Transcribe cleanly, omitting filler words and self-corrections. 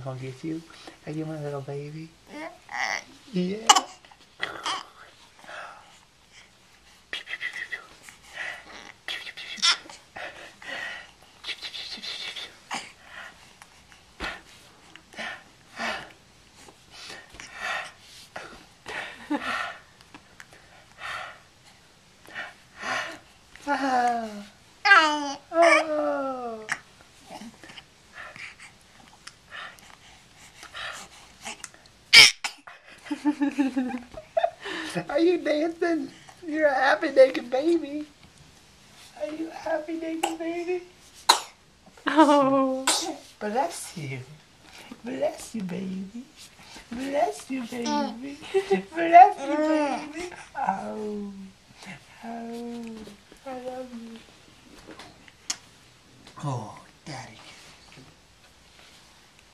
mama gonna get you? Are you my little baby? Yeah. Oh. Are you dancing? You're a happy naked baby. Are you a happy naked baby? Oh. Bless you. Bless you, baby. Bless you, baby. Bless you, baby. Oh. Oh. I love you. Oh, daddy.